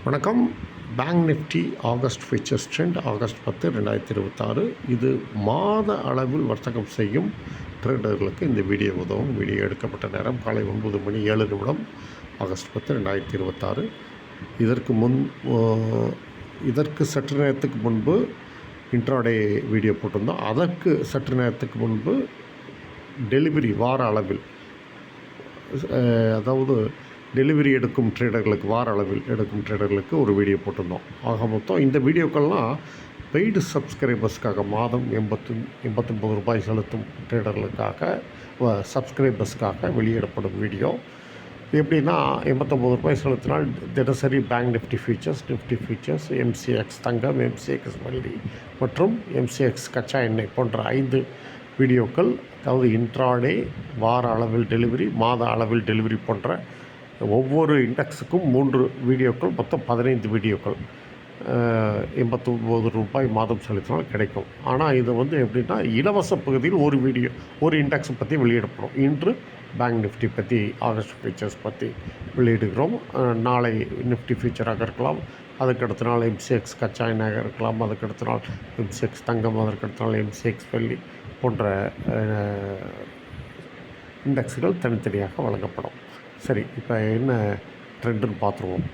வணக்கம். Bank Nifty August futures trend August 10, 2026. இது மாத அளவில் வர்த்தகம் செய்யும் ட்ரேடர்களுக்கு இந்த வீடியோ உதவும். வீடியோ எடுக்கப்பட்ட நேரம் காலை 9:07 ஆகஸ்ட் 10, 2026. இதற்கு சற்று நேரத்துக்கு முன்பு இன்ட்ராடே வீடியோ போட்டிருந்தோம். அதற்கு சற்று நேரத்துக்கு முன்பு டெலிவரி வார அளவில், அதாவது டெலிவரி எடுக்கும் ட்ரேடர்களுக்கு, வார அளவில் எடுக்கும் ட்ரேடர்களுக்கு ஒரு வீடியோ போட்டிருந்தோம். ஆக மொத்தம் இந்த வீடியோக்கள்லாம் பெய்டு சப்ஸ்கிரைபர்ஸ்க்காக, மாதம் 89 ரூபாய் செலுத்தும் ட்ரேடர்களுக்காக, சப்ஸ்கிரைபர்ஸ்க்காக வெளியிடப்படும் வீடியோ. எப்படின்னா, 89 ரூபாய் செலுத்தினால் தினசரி பேங்க் நிஃப்டி ஃபியூச்சர்ஸ், எம்சிஎக்ஸ் தங்கம், எம்சிஎக்ஸ் வெள்ளி மற்றும் எம்சிஎக்ஸ் கச்சா எண்ணெய் போன்ற 5 வீடியோக்கள், அதாவது இன்ட்ராடே, வார அளவில் டெலிவரி, மாத அளவில் டெலிவரி போன்ற ஒவ்வொரு இண்டெக்ஸுக்கும் 3 வீடியோக்கள், மொத்தம் 15 வீடியோக்கள் 89 ரூபாய் மாதம் செலுத்தினால் கிடைக்கும். ஆனால் இது எப்படின்னா, இலவச பகுதியில் ஒரு வீடியோ, ஒரு இண்டெக்ஸை பற்றி வெளியிடப்படும். இன்று பேங்க் நிஃப்டி பற்றி, ஆகஸ்ட் ஃபியூச்சர்ஸ் பற்றி வெளியிடுகிறோம். நாளை நிஃப்டி ஃபியூச்சராக இருக்கலாம், அதுக்கடுத்த நாள் எம்சிஎக்ஸ் கச்சா எண்ணெயாக இருக்கலாம், அதுக்கடுத்த நாள் எம்சிஎக்ஸ் தங்கம், அதற்கடுத்த நாள் எம்சிஎக்ஸ் வெள்ளி போன்ற இண்டெக்ஸுகள் தனித்தனியாக வழங்கப்படும். சரி, இப்போ என்ன ட்ரெண்டுன்னு பார்த்துருவோம்.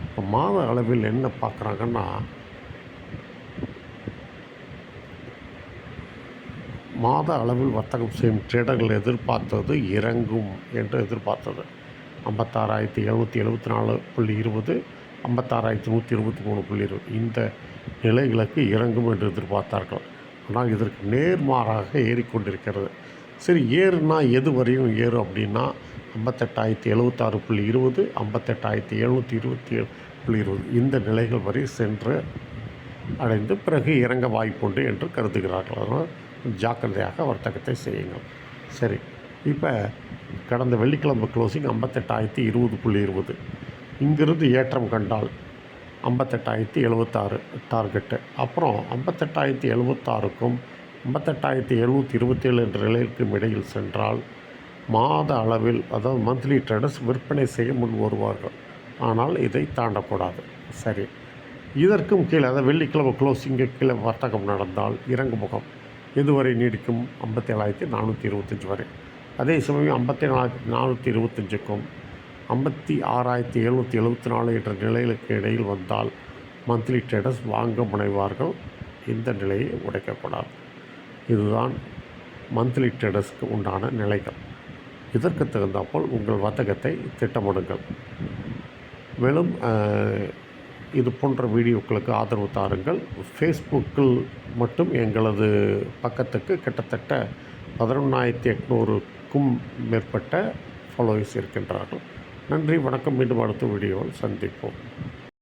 இப்போ மாத அளவில் என்ன பார்க்குறாங்கன்னா, மாத அளவில் வர்த்தகம் செய்யும் ட்ரேடர்கள் எதிர்பார்த்தது இறங்கும் என்று எதிர்பார்த்தது 56,774.20, 56,123.20 இந்த நிலைகளுக்கு இறங்கும் என்று எதிர்பார்த்தார்கள். ஆனால் இதற்கு நேர்மாறாக ஏறிக்கொண்டிருக்கிறது. சரி, ஏறுனா எது வரையும் ஏறும் அப்படின்னா, 58,076.20, 58,727.20 இந்த நிலைகள் வரை சென்று அடைந்து பிறகு இறங்க வாய்ப்புண்டு என்று கருதுகிறார்கள். அதனால் ஜாக்கிரதையாக வர்த்தகத்தை செய்யுங்கள். சரி, இப்போ கடந்த வெள்ளிக்கிழமை க்ளோசிங் 58,020.20. இங்கிருந்து ஏற்றம் கண்டால் 58,076 டார்கெட்டு. அப்புறம் 58,076க்கும் 58,727 என்ற நிலைக்கும் இடையில் சென்றால் மாத அளவில், அதாவது மந்த்லி ட்ரேடர்ஸ் விற்பனை செய்ய முன் வருவார்கள். ஆனால் இதை தாண்டக்கூடாது. சரி, இதற்கும் கீழே, அதாவது வெள்ளிக்கிழமை க்ளோசிங்கு கீழே வர்த்தகம் நடந்தால் இறங்குமுகம் இதுவரை நீடிக்கும் 57,425 வரை. அதே சமயம் 54,425க்கும் 56,774 என்ற நிலைகளுக்கு இடையில் வந்தால் மந்த்லி ட்ரேடர்ஸ் வாங்க முனைவார்கள். இந்த நிலையை உடைக்கக்கூடாது. இதுதான் மந்த்லி ட்ரேடர்ஸ்க்கு உண்டான நிலைகள். இதற்கு தகுந்தாற்போல் உங்கள் வர்த்தகத்தை திட்டமிடுங்கள். மேலும் இது போன்ற வீடியோக்களுக்கு ஆதரவு தாருங்கள். ஃபேஸ்புக்கில் மட்டும் எங்களது பக்கத்துக்கு கிட்டத்தட்ட 11,800க்கும் மேற்பட்ட ஃபாலோவர்ஸ் இருக்கின்றார்கள். நன்றி, வணக்கம். மீண்டும் அடுத்த வீடியோவில் சந்திப்போம்.